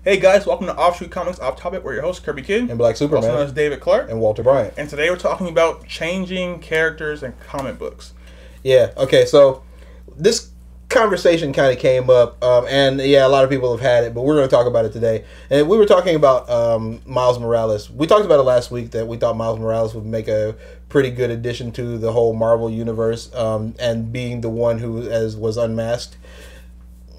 Hey guys, welcome to Offshoot Comics Off Topic. We're your hosts, Kirby Kid. And Black Superman. Also known as David Clark. And Walter Bryant. And today we're talking about changing characters in comic books. Yeah, okay, so this conversation kind of came up, and yeah, a lot of people have had it, but we're going to talk about it today. And we were talking about Miles Morales. We talked about it last week that we thought Miles Morales would make a pretty good addition to the whole Marvel universe, and being the one who was unmasked.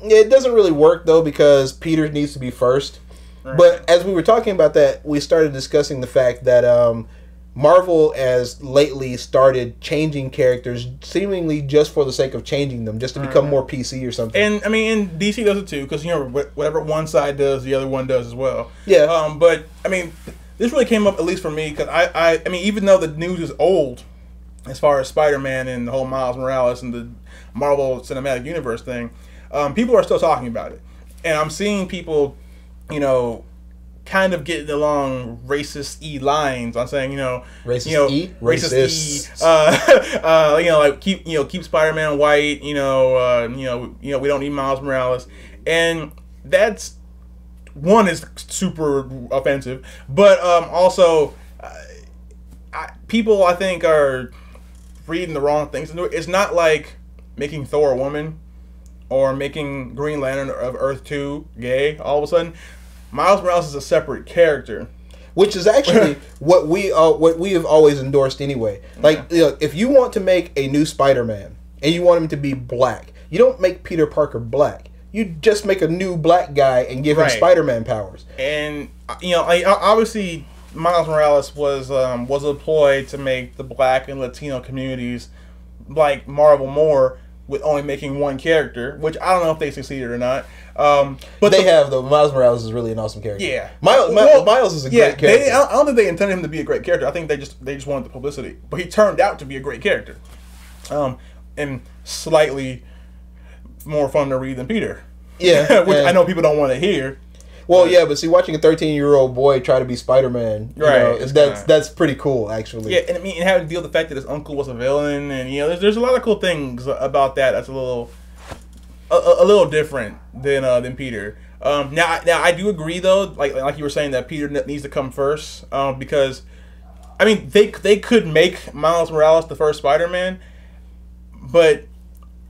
It doesn't really work, though, because Peter needs to be first. Right. But as we were talking about that, we started discussing the fact that Marvel has lately started changing characters seemingly just for the sake of changing them, just to become more PC or something. And, I mean, and DC does it, too, because, you know, whatever one side does, the other one does as well. Yeah. But, I mean, this really came up, at least for me, because I mean, even though the news is old, as far as Spider-Man and the whole Miles Morales and the Marvel Cinematic Universe thing, people are still talking about it. And I'm seeing people, you know, kind of getting along racist-y lines on saying, racist-y, like keep Spider-Man white, we don't need Miles Morales. And that's, one, is super offensive, but also people, I think, are reading the wrong things. It's not like making Thor a woman or making Green Lantern of Earth 2 gay all of a sudden. Miles Morales is a separate character, which is actually what we have always endorsed anyway. Like, if you want to make a new Spider-Man and you want him to be black, you don't make Peter Parker black. You just make a new black guy and give him Spider-Man powers. And obviously Miles Morales was a ploy to make the black and Latino communities like Marvel more, with only making one character, which I don't know if they succeeded or not. But they have, though. Miles Morales is really an awesome character. Yeah. Miles is a great character. I don't think they intended him to be a great character. I think they just wanted the publicity. But he turned out to be a great character. And slightly more fun to read than Peter. Yeah. Which I know people don't want to hear. Well, yeah, but see, watching a 13-year-old boy try to be Spider-Man, that's pretty cool, actually. Yeah, and I mean, having to deal with the fact that his uncle was a villain, and there's a lot of cool things about that. That's a little different than Peter. Now I do agree, though, like you were saying, that Peter needs to come first, because I mean they could make Miles Morales the first Spider-Man, but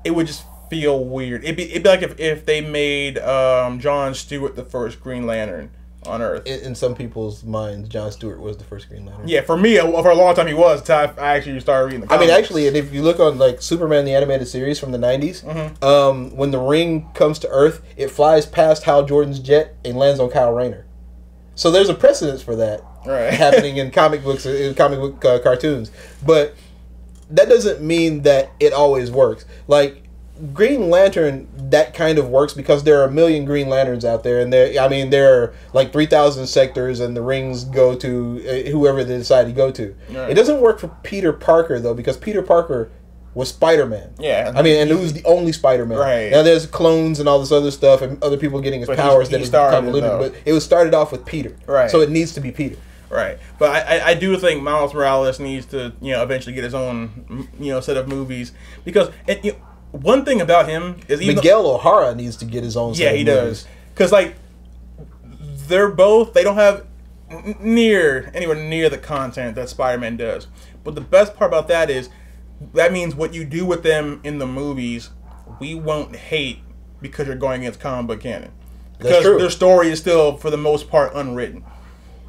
it would just feel weird. It'd be like if they made John Stewart the first Green Lantern on Earth. In some people's minds, John Stewart was the first Green Lantern. Yeah, for me, for a long time he was. Until I actually started reading the comics. I mean, actually, and if you look on like Superman the animated series from the 90s, when the ring comes to Earth, it flies past Hal Jordan's jet and lands on Kyle Rayner. So there's a precedence for that happening in comic books, in comic book cartoons. But that doesn't mean that it always works. Like, Green Lantern, that kind of works because there are a million Green Lanterns out there, and there are like 3,000 sectors, and the rings go to whoever they decide to go to. Right. It doesn't work for Peter Parker, though, because Peter Parker was Spider-Man. Yeah. I mean, and it was the only Spider-Man. Right. Now there's clones and all this other stuff, and other people getting his powers that is convoluted, but it was started off with Peter. Right. So it needs to be Peter. Right, but I do think Miles Morales needs to eventually get his own set of movies, because one thing about him is Miguel O'Hara needs to get his own. Yeah, he does, because like they don't have anywhere near the content that Spider-Man does. But the best part about that is that means what you do with them in the movies, we won't hate because you're going against comic book canon, because their story is still for the most part unwritten.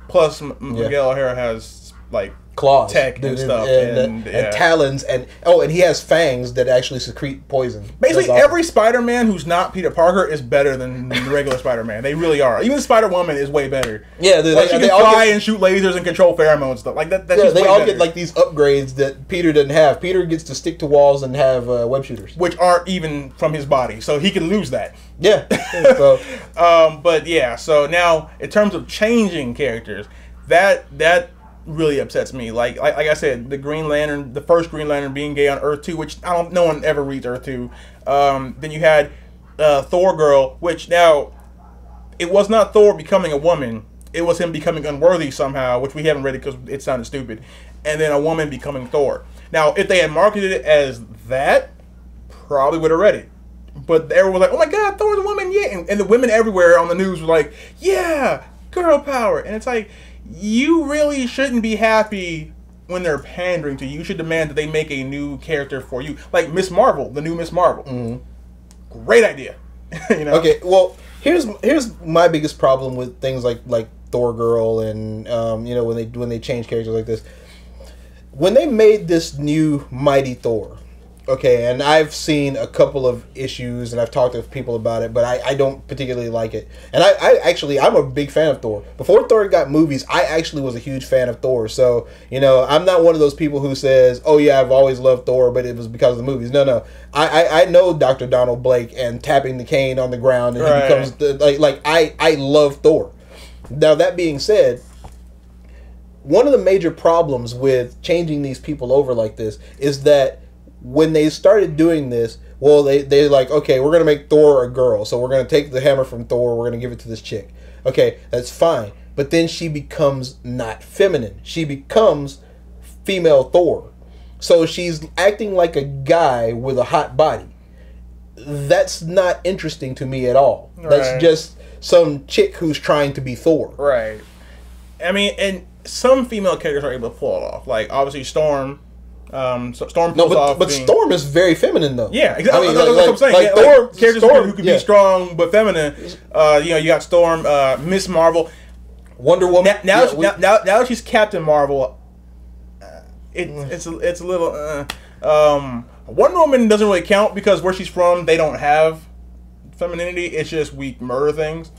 Plus, Miguel O'Hara has like claws, tech and stuff, and talons, and he has fangs that actually secrete poison. Basically, every Spider-Man who's not Peter Parker is better than the regular Spider-Man. They really are. Even Spider-Woman is way better. Yeah, she can fly and shoot lasers and control pheromones and stuff like that. That's they all get like these upgrades that Peter doesn't have. Peter gets to stick to walls and have web shooters, which aren't even from his body, so he can lose that. Yeah. So, but yeah. So now, in terms of changing characters, that really upsets me. Like I said, the Green Lantern, the first Green Lantern being gay on Earth 2, which no one ever reads Earth 2. Then you had Thor Girl, which now it was not Thor becoming a woman. It was him becoming unworthy somehow, which we haven't read it because it sounded stupid. And then a woman becoming Thor. Now, if they had marketed it as that, probably would have read it. but everyone was like, "Oh my God, Thor's a woman!" Yeah, and the women everywhere on the news were like, "Yeah, girl power." And it's like, you really shouldn't be happy when they're pandering to you. You should demand that they make a new character for you, like Miss Marvel, the new Miss Marvel. Mm-hmm. Great idea. You know? Okay, well, here's my biggest problem with things like Thor Girl and you know, when they change characters like this. When they made this new Mighty Thor, okay, and I've seen a couple of issues and I've talked to people about it, but I don't particularly like it. And I'm a big fan of Thor. Before Thor got movies, I actually was a huge fan of Thor. So, you know, I'm not one of those people who says, "Oh yeah, I've always loved Thor, but it was because of the movies." No. I know Dr. Donald Blake and tapping the cane on the ground and he becomes I love Thor. Now, that being said, one of the major problems with changing these people over like this is that when they started doing this, well, they're like, okay, we're going to make Thor a girl. So we're going to take the hammer from Thor. We're going to give it to this chick. Okay, that's fine. But then she becomes not feminine. She becomes female Thor. So she's acting like a guy with a hot body. That's not interesting to me at all. Right. That's just some chick who's trying to be Thor. Right. I mean, and some female characters are able to pull it off. Like, obviously, Storm. Storm pulls off. But Storm is very feminine, though. Yeah, exactly. I mean, that's what I'm saying. Like, Thor, characters who can be strong but feminine. You know, you got Storm, Miss Marvel, Wonder Woman. Now that she's Captain Marvel, it's a little. Wonder Woman doesn't really count because where she's from, they don't have femininity. It's just weak murder things.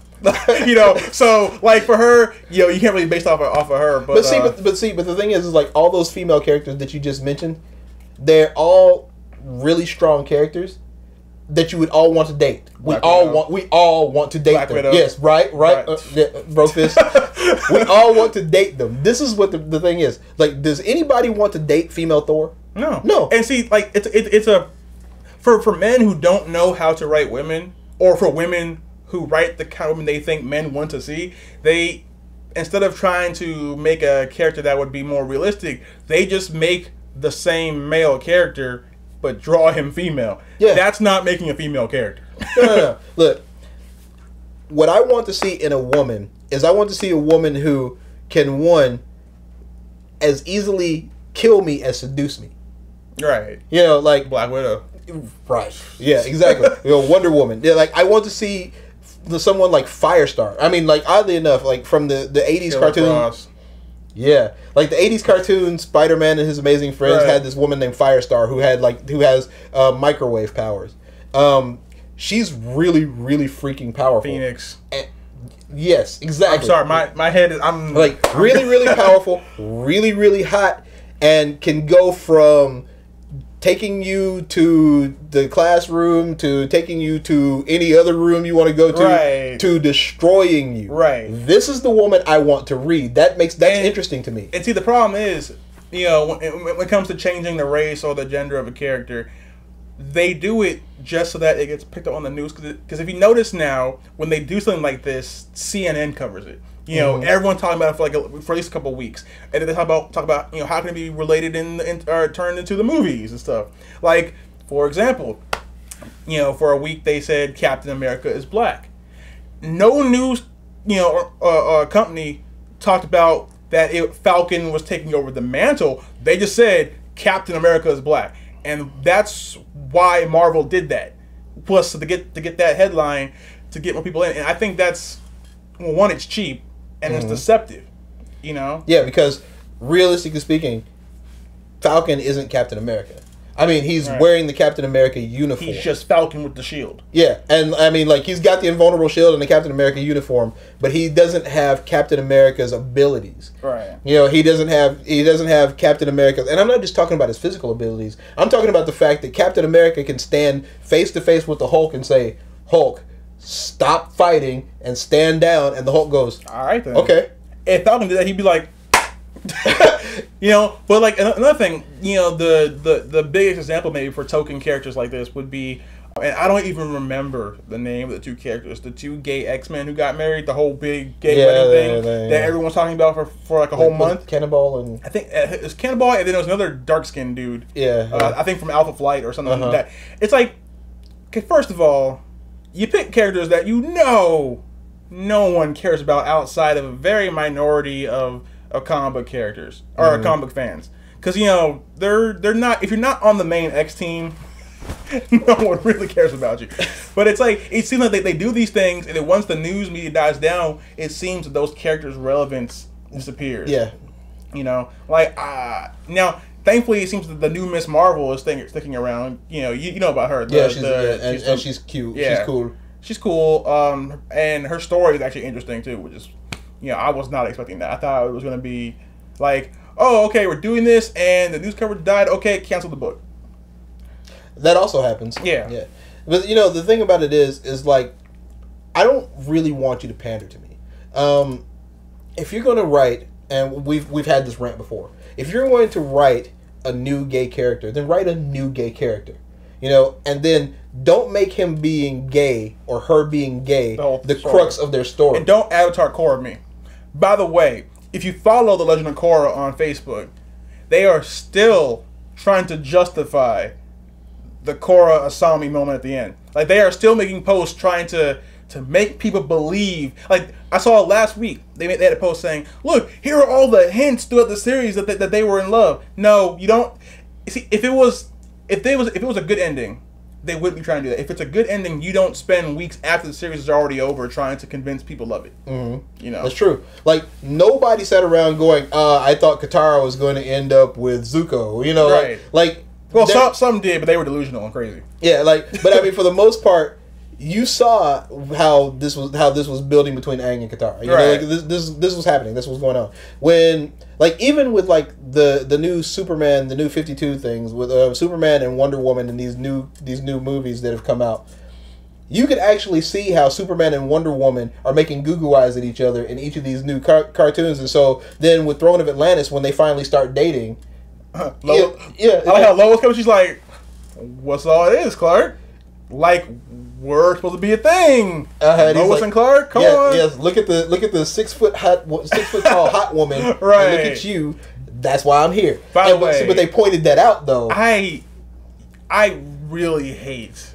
You know, so like for her, you know, you can't really base it off of her. But the thing is like all those female characters that you just mentioned, they're all really strong characters that you would all want to date. We all want to date Black them. Widow. Yes, right. Broke this. We all want to date them. This is what the thing is. Like, does anybody want to date female Thor? No. And see, like it's a for men who don't know how to write women, or for women who write the kind of women they think men want to see, they, instead of trying to make a character that would be more realistic, they just make the same male character but draw him female. Yeah. That's not making a female character. No. Look, what I want to see in a woman is I want to see a woman who can, one, as easily kill me as seduce me. Right. You know, like Black Widow. Right. Yeah, exactly. You know, Wonder Woman. Yeah, like I want to see someone like Firestar. I mean, like oddly enough, like from the 80s cartoon. Cross. Yeah, like the 80s cartoon, Spider-Man and his amazing friends had this woman named Firestar who has microwave powers. She's really, really freaking powerful. Phoenix. Yes, exactly. I'm sorry, my head is like really, really powerful, really, really hot, and can go from taking you to the classroom to taking you to any other room you want to go to to destroying you. Right. This is the woman I want to read. That's interesting to me. And see, the problem is, you know, when it comes to changing the race or the gender of a character, they do it just so that it gets picked up on the news. Because if you notice now, when they do something like this, CNN covers it. You know, everyone's talking about it for at least a couple of weeks, and then they talk about you know, how can it be related or turned into the movies and stuff. Like, for example, you know, for a week they said Captain America is black. No news, you know, company talked about that Falcon was taking over the mantle. They just said Captain America is black, and that's why Marvel did that. Plus, to get that headline to get more people in, and I think that's, well, one, it's cheap. And it's deceptive, you know? Yeah, because realistically speaking, Falcon isn't Captain America. I mean, he's wearing the Captain America uniform. He's just Falcon with the shield. Yeah, and I mean, like, he's got the invulnerable shield and the Captain America uniform, but he doesn't have Captain America's abilities. Right. You know, he doesn't have Captain America's, and I'm not just talking about his physical abilities. I'm talking about the fact that Captain America can stand face to face with the Hulk and say, "Hulk, stop fighting and stand down," and the Hulk goes, "All right then." Okay. If Falcon did that, he'd be like, you know. But like another thing, you know, the biggest example maybe for token characters like this would be, and I don't even remember the name of the two characters, the two gay X-Men who got married, the whole big gay wedding thing that everyone's talking about for like a whole month. Cannonball and I think it was Cannonball, and then there was another dark skinned dude. Yeah. I think from Alpha Flight or something like that. It's like, okay, first of all, you pick characters that you know no one cares about outside of a very minority of comic book characters or comic book fans. Because, you know, they're not, if you're not on the main X team, no one really cares about you. But it's like, it seems like they do these things, and then once the news media dies down, it seems that those characters' relevance disappears. Yeah. You know, like, now, thankfully, it seems that the new Miss Marvel is sticking around. You know, you know about her. She's cute. Yeah. She's cool. She's cool. And her story is actually interesting, too, which is, you know, I was not expecting that. I thought it was going to be like, oh, okay, we're doing this, and the news coverage died. Okay, cancel the book. That also happens. Yeah. Yeah. But, you know, the thing about it is like, I don't really want you to pander to me. If you're going to write, and we've had this rant before, if you're going to write a new gay character, then write a new gay character. You know, and then don't make him being gay or her being gay the crux of their story. And don't Avatar Korra me. By the way, if you follow The Legend of Korra on Facebook, they are still trying to justify the Korra Asami moment at the end. Like, they are still making posts trying to make people believe. Like, I saw last week, they had a post saying, look, here are all the hints throughout the series that they were in love. No, you don't. See, if it was a good ending, they wouldn't be trying to do that. If it's a good ending, you don't spend weeks after the series is already over trying to convince people love it. Mm-hmm. You know, that's true. Like, nobody sat around going, I thought Katara was going to end up with Zuko. You know, right? Well, some did, but they were delusional and crazy. Yeah, but I mean, for the most part, you saw how this was building between Aang and Katara. You know, like this was happening. This was going on when, like, even with like the new Superman, the new 52 things with Superman and Wonder Woman and these new movies that have come out. You could actually see how Superman and Wonder Woman are making goo-goo eyes at each other in each of these new cartoons. And so then with Throne of Atlantis, when they finally start dating, I like how Lois comes. She's like, "What's all this, Clark? Like, we're supposed to be a thing." Lois and Clark, come on. Yes, look at the 6 foot tall hot woman. Right. And look at you. That's why I'm here. By the way, but they pointed that out though. I really hate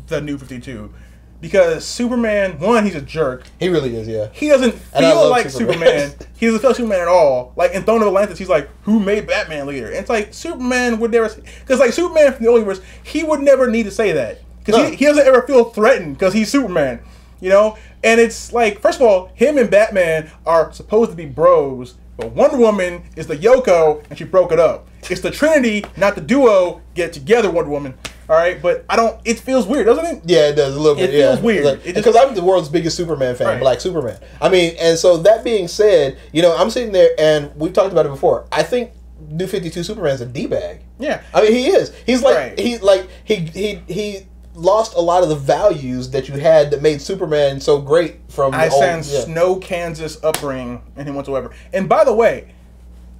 the new 52 because Superman, one, he's a jerk. He really is, yeah. He doesn't feel like Superman. He doesn't feel Superman at all. Like in Throne of Atlantis, he's like, who made Batman leader? And it's like Superman would never, because like Superman from the old universe, he would never need to say that because he doesn't ever feel threatened because he's Superman, you know. And it's like, first of all, him and Batman are supposed to be bros, but Wonder Woman is the Yoko, and she broke it up. It's the Trinity, not the duo, get together, Wonder Woman. All right, but it feels weird, doesn't it? Yeah, it does a little bit. It feels weird. Because I'm the world's biggest Superman fan, right. Black Superman. I mean, and so that being said, you know, I'm sitting there, and we've talked about it before. I think New 52 Superman's a D-bag. Yeah. I mean, he is. He's like, right. he lost a lot of the values that you had that made Superman so great from I sense no Kansas upbringing in him whatsoever. And by the way,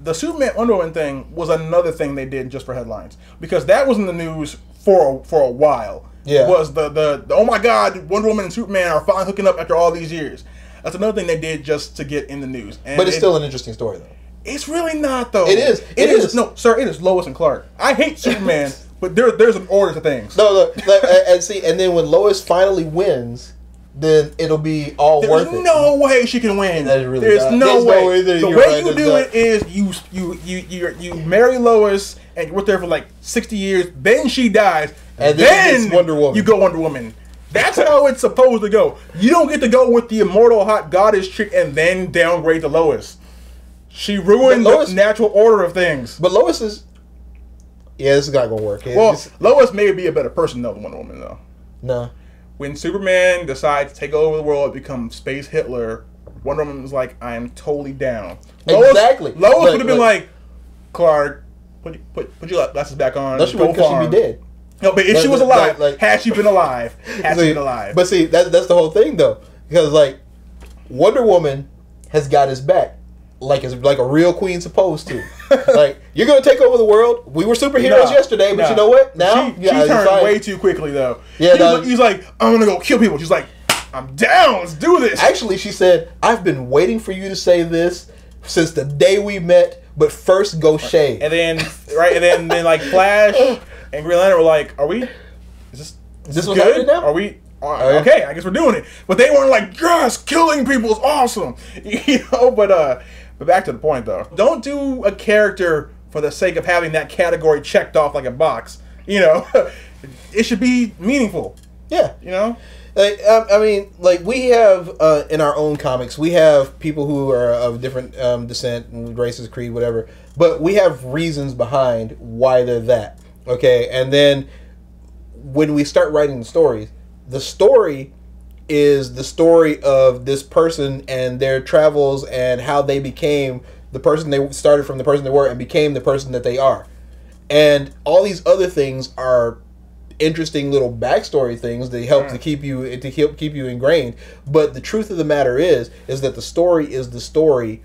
the Superman Wonder Woman thing was another thing they did just for headlines, because that was in the news for a while. Yeah, was the oh my God, Wonder Woman and Superman are finally hooking up after all these years. That's another thing they did just to get in the news. And but it's still an interesting story, though. It's really not, though. It is. It is. No, sir, it is Lois and Clark. I hate Superman, but there's an order to things. No, and then when Lois finally wins, then it'll be all worth it. There's no way she can win. That is really There's no way. The way you do it is you marry Lois and you're with her for like 60 years. Then she dies, and then Wonder Woman. You go Wonder Woman. That's how it's supposed to go. You don't get to go with the immortal hot goddess chick and then downgrade to Lois. She ruined the natural order of things. But Lois is... Yeah, this is not going to work. Lois may be a better person than Wonder Woman, though. No. When Superman decides to take over the world and become Space Hitler, Wonder Woman was like, I am totally down. Exactly. Lois would have been like, Clark, put your glasses back on. No, she would, because she'd be dead. No, but if she was alive, had she been alive, But see, that's the whole thing, though. Because, like, Wonder Woman has got his back. Like a real queen supposed to. Like, you're going to take over the world. We were superheroes yesterday, but you know what? Now, she turned way too quickly, though. Yeah, he's like, I'm going to go kill people. She's like, I'm down. Let's do this. Actually, she said, I've been waiting for you to say this since the day we met, but first go shave. And then, like, Flash and Green Lantern were like, is This was happening now? Are we? Okay, I guess we're doing it. But they weren't like, yes, killing people is awesome. But back to the point though. Don't do a character for the sake of having that category checked off like a box. It should be meaningful. Yeah. Like, I mean, like we have in our own comics, we have people who are of different descent, races, creed, whatever. But we have reasons behind why they're that. Okay, and then when we start writing the story is the story of this person and their travels and how they became the person they started from, the person they were, and became the person that they are. And all these other things are interesting little backstory things that help to keep you ingrained. But the truth of the matter is that the story is the story.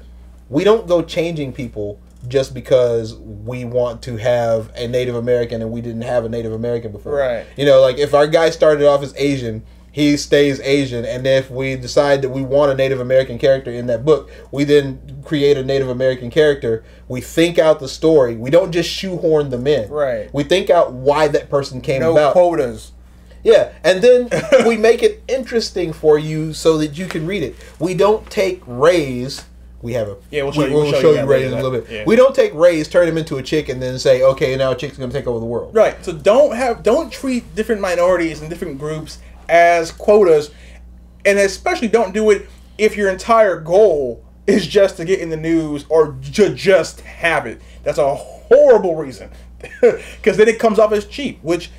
We don't go changing people just because we want to have a Native American and we didn't have a Native American before. Right. Like if our guy started off as Asian, he stays Asian, and if we decide that we want a Native American character in that book, we then create a Native American character. We think out the story. We don't just shoehorn them in. Right. We think out why that person came about. No quotas. Yeah, and then we make it interesting for you so that you can read it. We don't take Ray's. We have a. Yeah, we'll show you Ray in a little bit. Yeah. We don't take Ray's, turn him into a chick, and then say, okay, now a chick's going to take over the world. Right. So don't treat different minorities and different groups as quotas, and especially don't do it if your entire goal is just to get in the news or to just have it. That's a horrible reason, because then it comes off as cheap. Which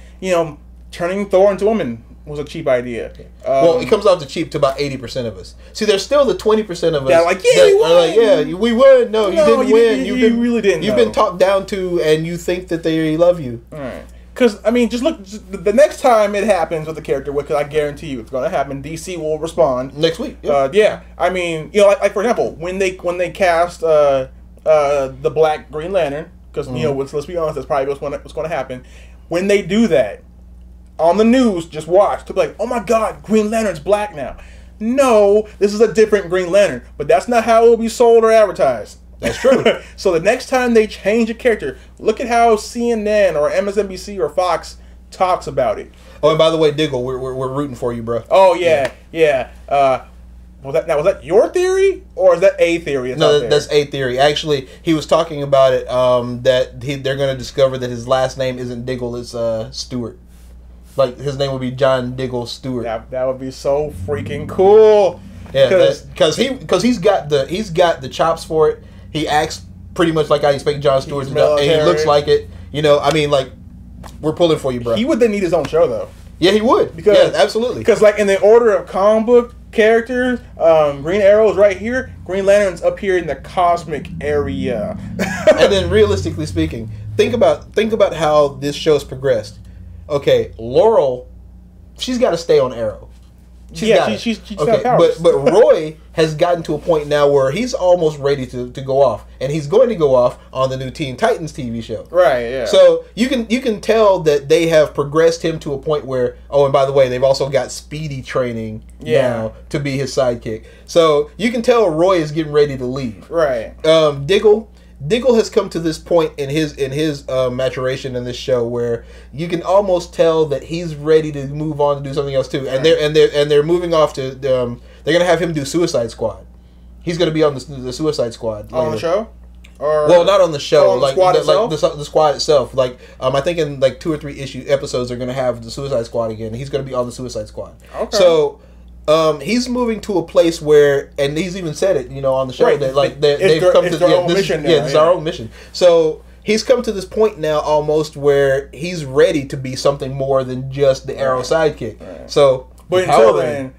turning Thor into a woman was a cheap idea. Well, it comes off to cheap to about 80% of us. See, there's still the 20% of us that we won. Like, yeah, we won. No, you didn't win. You really didn't. You've been talked down to, and you think that they love you. All right. Because, I mean, just look, the next time it happens with the character, because I guarantee you it's going to happen, DC will respond. Next week. Yeah. I mean, like for example, when they cast the Black Green Lantern, because, let's be honest, that's probably what's going to happen. When they do that, on the news, just watch. To be like, oh my God, Green Lantern's black now. No, this is a different Green Lantern. But that's not how it will be sold or advertised. That's true. So the next time they change a character, look at how CNN or MSNBC or Fox talks about it. Oh, and by the way, Diggle, we're rooting for you, bro. Oh yeah. Was that your theory, or is that a theory? No, that's a theory. Actually, he was talking about it. That they're going to discover that his last name isn't Diggle, it's Stewart. Like his name would be John Diggle Stewart. That would be so freaking cool. Yeah, because he's got the chops for it. He acts pretty much like I expect Jon Stewart to do, and he looks like it. I mean, like, we're pulling for you, bro. He would then need his own show, though. Yeah, he would. Because absolutely. Because, like, in the order of comic book characters, Green Arrow is right here. Green Lantern's up here in the cosmic area. And then, realistically speaking, think about how this show's progressed. Okay, Laurel, she's got to stay on Arrow. She's okay, but Roy has gotten to a point now where he's almost ready to go off, and he's going to go off on the new Teen Titans TV show. Right. Yeah. So you can tell that they have progressed him to a point where, and by the way, they've also got Speedy training now to be his sidekick. So you can tell Roy is getting ready to leave. Right. Diggle has come to this point in his maturation in this show where you can almost tell that he's ready to move on to do something else too, and they're moving off to they're gonna have him do Suicide Squad. He's gonna be on the Suicide Squad later. On the show, well, not on the show, on the squad itself? the squad itself. Like I think in like 2 or 3 episodes they're gonna have the Suicide Squad again. He's gonna be on the Suicide Squad. Okay. So. He's moving to a place where, and he's even said it, on the show, right. that like they've come to our own mission now. This is our own mission. So he's come to this point now, almost where he's ready to be something more than just the Arrow sidekick. Right. So, but until then,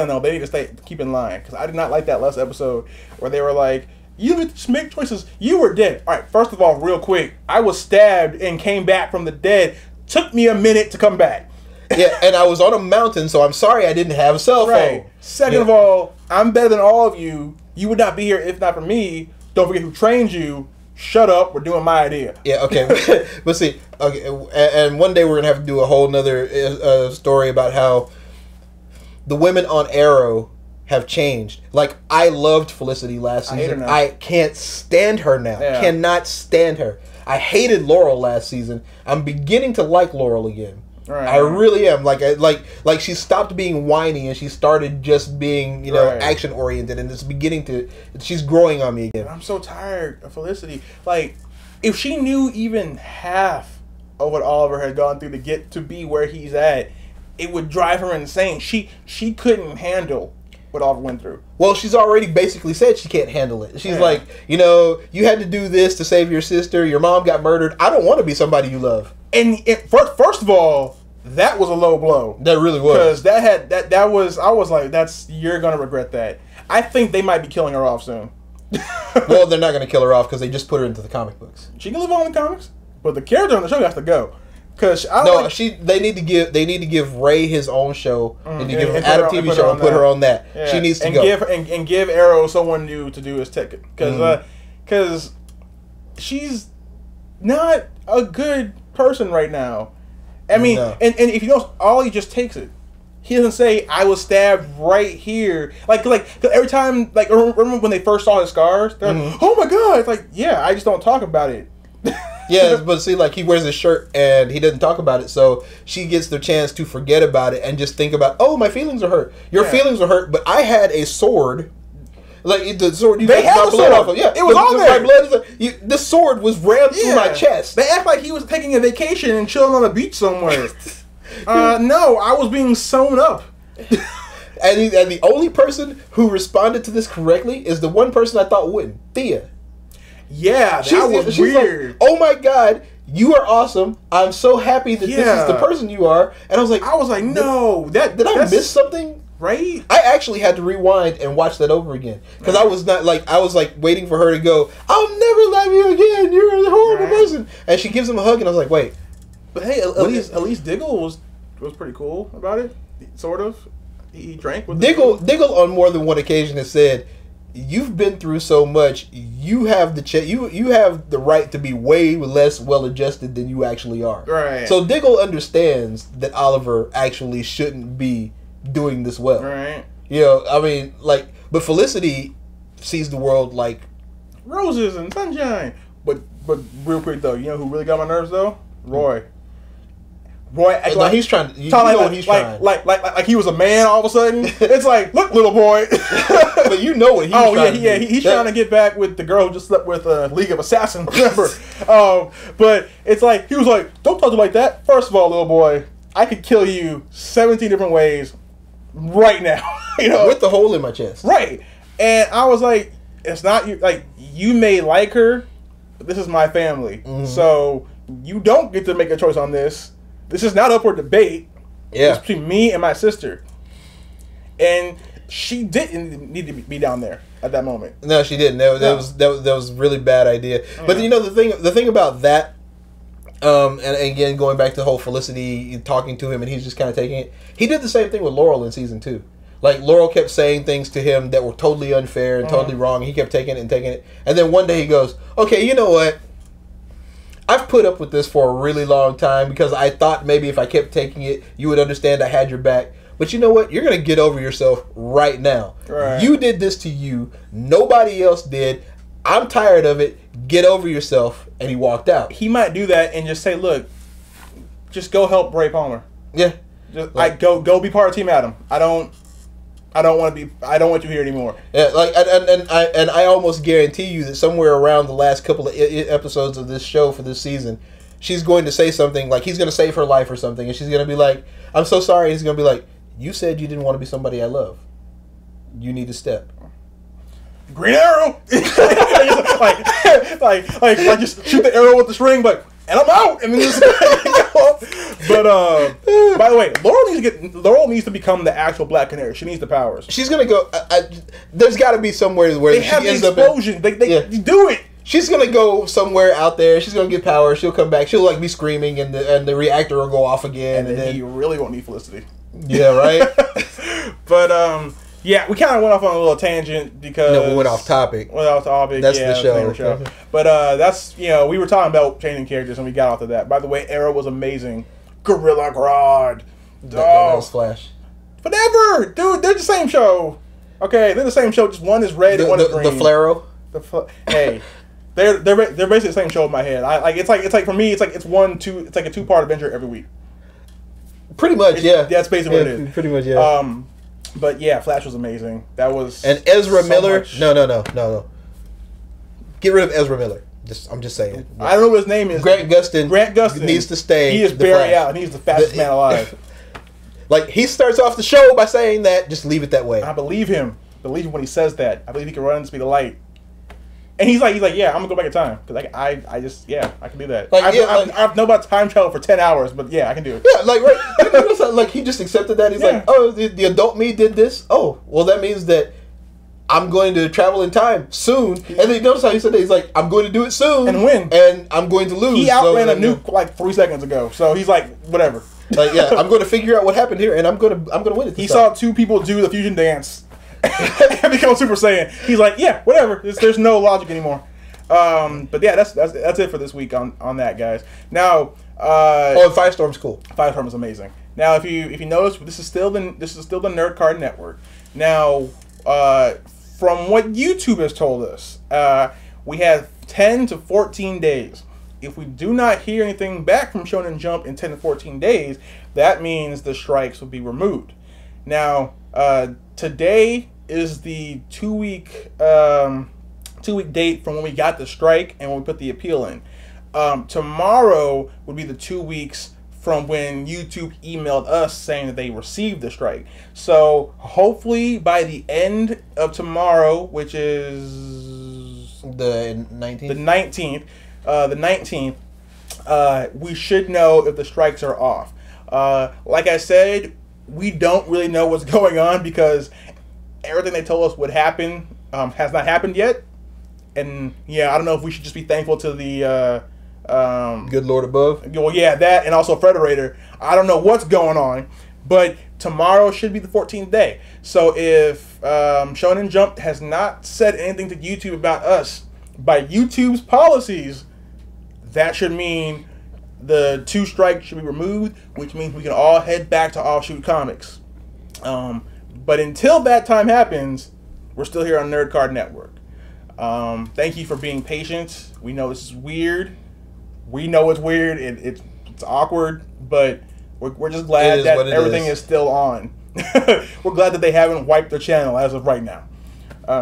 though, they need to keep in line, because I did not like that last episode where they were like, "You just make choices. You were dead." All right. First of all, real quick, I was stabbed and came back from the dead. Took me a minute to come back. Yeah, and I was on a mountain, so I'm sorry I didn't have a cell phone. Right. Second of all, I'm better than all of you. You would not be here if not for me. Don't forget who trained you. Shut up. We're doing my idea. Yeah, okay. But see, okay, and one day we're going to have to do a whole nother story about how the women on Arrow have changed. Like, I loved Felicity last season. I hate her now. I can't stand her now. Yeah. Cannot stand her. I hated Laurel last season. I'm beginning to like Laurel again. Right. I really am. Like she stopped being whiny and she started just being, action oriented, and it's beginning to. She's growing on me again. I'm so tired of Felicity. Like, if she knew even half of what Oliver had gone through to get to be where he's at, it would drive her insane. She couldn't handle what Oliver went through. Well, she's already basically said she can't handle it. She's like, you had to do this to save your sister. Your mom got murdered. I don't want to be somebody you love. And first of all, that was a low blow. That really was. Because that was, I was like, you're gonna regret that. I think they might be killing her off soon. Well, they're not gonna kill her off because they just put her into the comic books. She can live on in the comics, but the character on the show has to go. Cause they need to give Ray his own show. They need to give him an Adam TV show and put her on that. Yeah. She needs to go. Give Arrow someone new to do his ticket. Because she's not a good person right now. I mean, and if you don't, Ollie just takes it. He doesn't say, I was stabbed right here. Like every time, like, remember when they first saw his scars? They're like, oh my God. It's like, yeah, I just don't talk about it. Yeah, but see, like, he wears his shirt and he doesn't talk about it, so she gets the chance to forget about it and just think about, oh, my feelings are hurt. Your feelings are hurt, but I had a sword. Like, the sword you got my blood off of. Yeah, it was on there. My blood the sword was rammed through my chest. They act like he was taking a vacation and chilling on a beach somewhere. No, I was being sewn up. And the only person who responded to this correctly is the one person I thought wouldn't, Thea. Yeah, that was weird. Like, oh my God, you are awesome. I'm so happy that this is the person you are. And I was like, no, did I miss something? Right? I actually had to rewind and watch that over again because I was waiting for her to go, I'll never love you again. You're a horrible person. And she gives him a hug, and I was like, wait. But hey, at least Diggle was pretty cool about it, sort of. He drank with Diggle on more than one occasion has said, you've been through so much. You have you have the right to be way less well-adjusted than you actually are. Right. So Diggle understands that Oliver actually shouldn't be doing this well. Right. I mean, like, but Felicity sees the world like roses and sunshine. But real quick though, you know who really got my nerves though? Roy. Like he's trying. He's trying. Like he was a man all of a sudden. It's like, look, little boy. But you know what he's trying to do. He's trying to get back with the girl who just slept with League of Assassins, remember? But it's like, he was like, don't talk to me like that. First of all, little boy, I could kill you 17 different ways right now. With the hole in my chest. Right. And I was like, it's not you. Like, you may like her, but this is my family. Mm-hmm. So you don't get to make a choice on this. This is not up for debate. Yeah. It's between me and my sister. And she didn't need to be down there at that moment. No, she didn't. That was a really bad idea. Yeah. But the thing about that, and again going back to the whole Felicity talking to him and he's just kind of taking it. He did the same thing with Laurel in season 2. Like, Laurel kept saying things to him that were totally unfair and totally wrong. He kept taking it, and then one day he goes, "Okay, you know what? I've put up with this for a really long time because I thought maybe if I kept taking it, you would understand I had your back. But you know what? You're going to get over yourself right now. Right. You did this to you. Nobody else did. I'm tired of it. Get over yourself." And he walked out. He might do that and just say, look, just go help Ray Palmer. Yeah. Just go be part of Team Adam. I don't want you here anymore. Yeah, like, and I almost guarantee you that somewhere around the last couple of episodes of this show for this season, she's going to say something like he's going to save her life or something, and she's going to be like, "I'm so sorry." And he's going to be like, "You said you didn't want to be somebody I love. You need to step." Green Arrow, like just shoot the arrow with the string, but and I'm out, and then just But by the way, Laurel needs to become the actual Black Canary. She needs the powers. She's gonna go. There's got to be somewhere where they have the explosion. They do it. She's gonna go somewhere out there. She's gonna get power. She'll come back. She'll like be screaming, and the reactor will go off again. And then you really won't need Felicity. Yeah, right. But yeah, we kind of went off on a little tangent because we went off topic. That's the show. But that's we were talking about changing characters and we got off to that. By the way, Arrow was amazing. Gorilla Grodd. That was Flash. Whatever, dude. They're the same show. Okay, they're the same show. Just one is red and one is green. The Flaro. Hey, they're basically the same show in my head. It's like for me, it's like a 2-part adventure every week. Pretty much, yeah. That's basically what it is. Pretty much, yeah. But yeah, Flash was amazing. That was and Ezra so Miller. much. No. Get rid of Ezra Miller. I'm just saying. I don't know what his name is. Grant Gustin needs to stay. He is Barry Allen. He's the fastest man alive. Like, he starts off the show by saying that. Just leave it that way. I believe him. Believe him when he says that. I believe he can run at the speed of light. And he's like, yeah, I'm gonna go back in time because I can do that. Like, I've known about time travel for 10 hours, but yeah, I can do it. Yeah, like right, like he just accepted that. He's like, oh, the adult me did this. Oh, well, that means that I'm going to travel in time soon. And then you notice how he said that he's like, I'm going to do it soon and win, and I'm going to lose. He outran a nuke like 3 seconds ago, so he's like, whatever. Like, yeah, I'm going to figure out what happened here, and I'm going to win it. He saw 2 people do the fusion dance and become Super Saiyan. He's like, yeah, whatever. There's no logic anymore. But yeah, that's it for this week on that, guys. Now, and Firestorm's cool. Firestorm is amazing. Now, if you notice, this is still the Nerd Card Network. Now, from what YouTube has told us, we have 10 to 14 days. If we do not hear anything back from Shonen Jump in 10 to 14 days, that means the strikes will be removed. Now, today is the 2-week date from when we got the strike and when we put the appeal in. Tomorrow would be the 2 weeks from when YouTube emailed us saying that they received the strike. So hopefully by the end of tomorrow, which is the 19th, the 19th, we should know if the strikes are off. Like I said, we don't really know what's going on because everything they told us would happen has not happened yet. And yeah, I don't know if we should just be thankful to the good Lord above. Well, yeah, that and also Frederator. I don't know what's going on, but tomorrow should be the 14th day. So if Shonen Jump has not said anything to YouTube about us by YouTube's policies, that should mean the 2 strikes should be removed, which means we can all head back to Offshoot Comics. But until that time happens, we're still here on Nerd Card Network. Thank you for being patient. We know this is weird. We know it's weird. It's awkward, but we're just glad that everything is still on. We're glad that they haven't wiped their channel as of right now.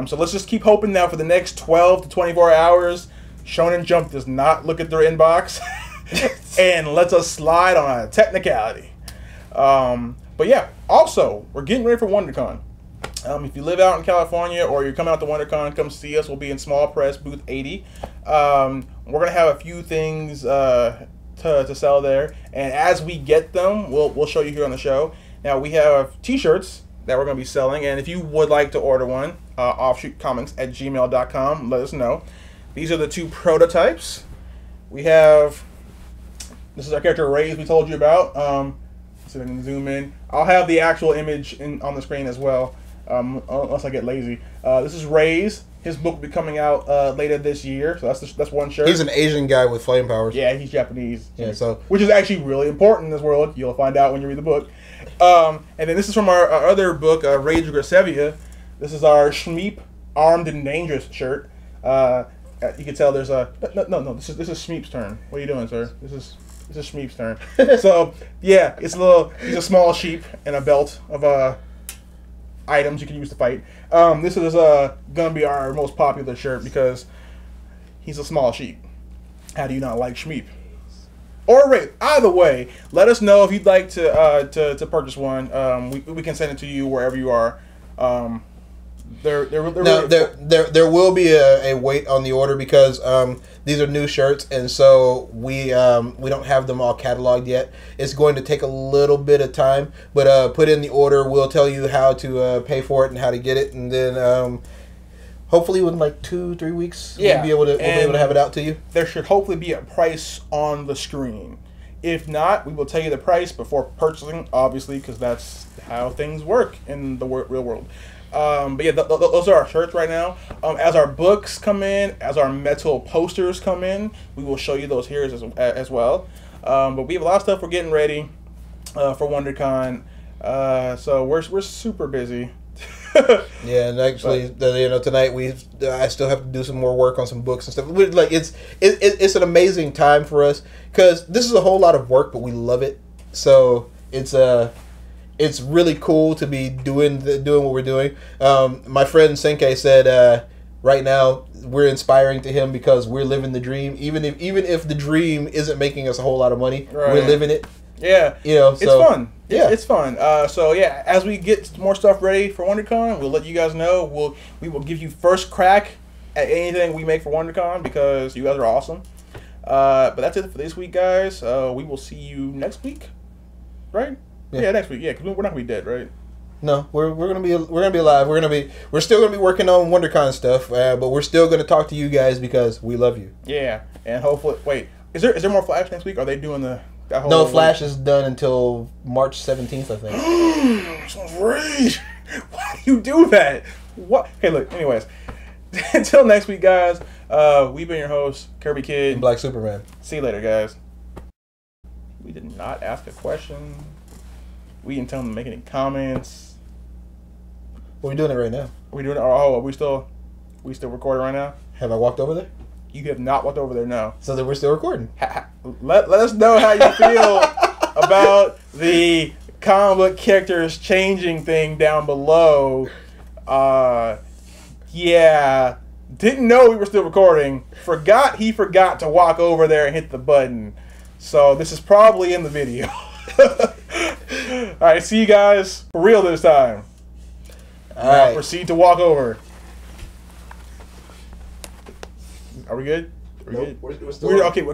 So let's just keep hoping now for the next 12 to 24 hours, Shonen Jump does not look at their inbox and lets us slide on a technicality. But yeah, also, we're getting ready for WonderCon. If you live out in California or you're coming out to WonderCon, come see us. We'll be in Small Press, booth 80. We're going to have a few things to sell there. And as we get them, we'll show you here on the show. Now, we have t-shirts that we're going to be selling. And if you would like to order one, offshootcomics@gmail.com. Let us know. These are the 2 prototypes. We have... This is our character, Ray's, we told you about. So I can zoom in. I'll have the actual image on the screen as well. Unless I get lazy. This is Ray's. His book will be coming out later this year, so that's one shirt. He's an Asian guy with flame powers. Yeah, he's Japanese. Yeah, so which is actually really important in this world. You'll find out when you read the book. And then this is from our other book, Rage Aggressivia. This is our Shmeep Armed and Dangerous shirt. You can tell there's a no. This is Shmeep's turn. What are you doing, sir? This is Shmeep's turn. So yeah, he's a small sheep and a belt of items you can use to fight. This is gonna be our most popular shirt because he's a small sheep. How do you not like Shmeep? Or Ray? Either way, let us know if you'd like to purchase one. We can send it to you wherever you are. There will be a wait on the order because these are new shirts, and so we don't have them all cataloged yet. It's going to take a little bit of time, but put in the order. We'll tell you how to pay for it and how to get it, and then hopefully within like 2-3 weeks, we'll be able to have it out to you. There should hopefully be a price on the screen. If not, we will tell you the price before purchasing, obviously, because that's how things work in the real world. But yeah, those are our shirts right now. As our books come in, as our metal posters come in, we will show you those here as well. But we have a lot of stuff we're getting ready for WonderCon. So we're super busy. Yeah, and actually, tonight I still have to do some more work on some books and stuff. Like it's an amazing time for us because this is a whole lot of work, but we love it. So it's really cool to be doing what we're doing. My friend Senke said right now we're inspiring to him because we're living the dream. Even if the dream isn't making us a whole lot of money, we're living it. Yeah, so, it's fun. It's fun. So yeah, as we get more stuff ready for WonderCon, we'll let you guys know. We will give you first crack at anything we make for WonderCon because you guys are awesome. But that's it for this week, guys. We will see you next week, right? Yeah, next week. Yeah, because we're not gonna be dead, right? No, we're gonna be alive. We're still gonna be working on WonderCon stuff, but we're still gonna talk to you guys because we love you. Yeah, and hopefully, wait, is there more Flash next week? Are they doing that whole? No, Flash is done until March 17th, I think. Sounds rage. Why do you do that? What? Okay, look. Anyways, until next week, guys. We've been your hosts, Kirby Kid and Black Superman. See you later, guys. We did not ask a question. We didn't tell them to make any comments. Well, we're doing it right now. Are we doing it? Oh, are we still recording right now? Have I walked over there? You have not walked over there, no. So then we're still recording. Let us know how you feel about the comic book characters changing thing down below. Yeah. Didn't know we were still recording. He forgot to walk over there and hit the button. So this is probably in the video. Alright, see you guys for real this time. Alright. Proceed to walk over. Are we good? Nope, we're still okay, wow.